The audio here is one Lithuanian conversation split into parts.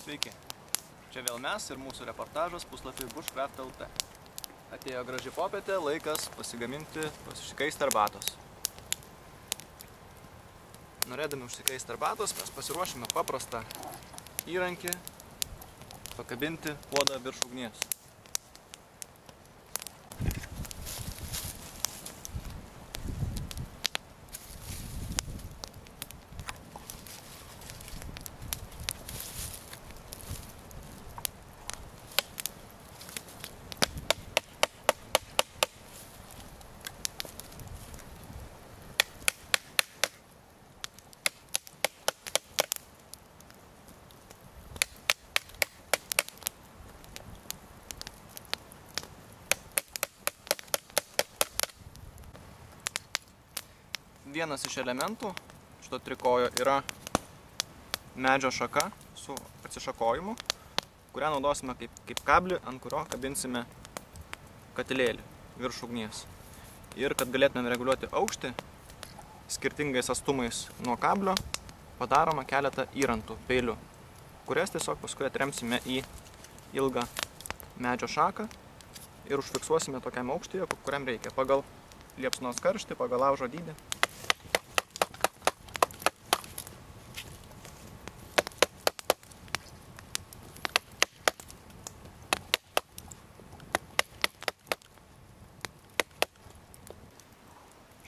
Sveiki, čia vėl mes ir mūsų reportažas puslapiui bushcraft.lt. Atėjo graži popietė, laikas pasigaminti, užsikaisti arbatos. Norėdami užsikaisti arbatos, mes pasiruošime paprastą įrankį pakabinti puodą virš ugnies. Vienas iš elementų šito trikojo yra medžio šaka su atsišakojimu, kurią naudosime kaip kablį, ant kurio kabinsime katilėlį virš ugnies. Ir kad galėtume reguliuoti aukštį skirtingais atstumais nuo kablio, padaroma keletą įrantų peilių, kurias tiesiog paskui atremsime į ilgą medžio šaką ir užfiksuosime tokiam aukštyje, kuriam reikia, pagal liepsnos karštį, pagal laužo dydį.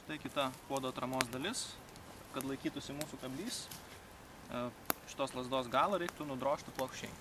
Štai kita puodo atramos dalis, kad laikytųsi mūsų kablys, šitos lazdos galą reiktų nudrožti plokščiai.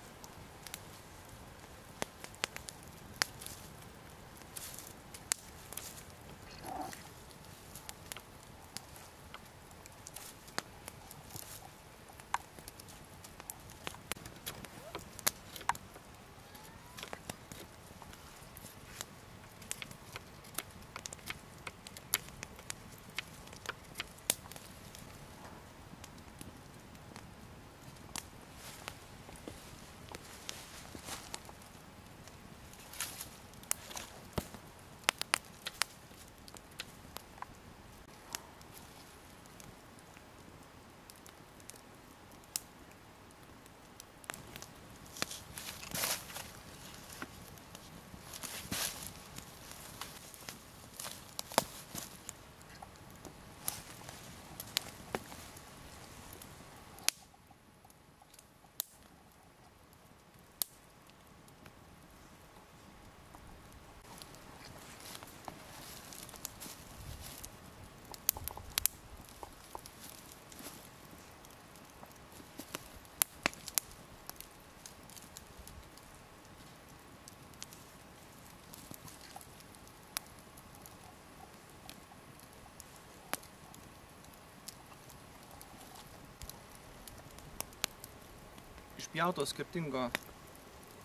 Išpjauto skirtingo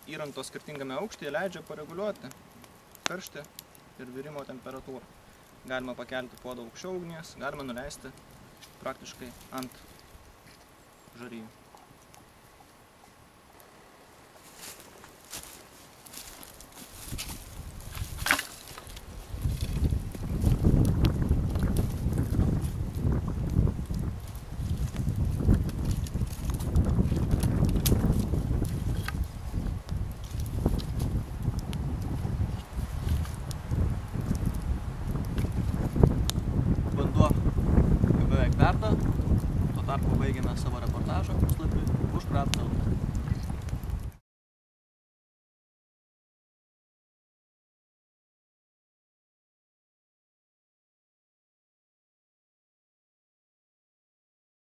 įranto skirtingame aukštyje leidžia pareguliuoti karštį ir virimo temperatūrą. Galima pakelti puodą aukščiau ugnies, galima nuleisti praktiškai ant žarijų. Vanduo jau beveik verda, tuo tarpu baigėme savo reportažą puslapį bushcraft.lt.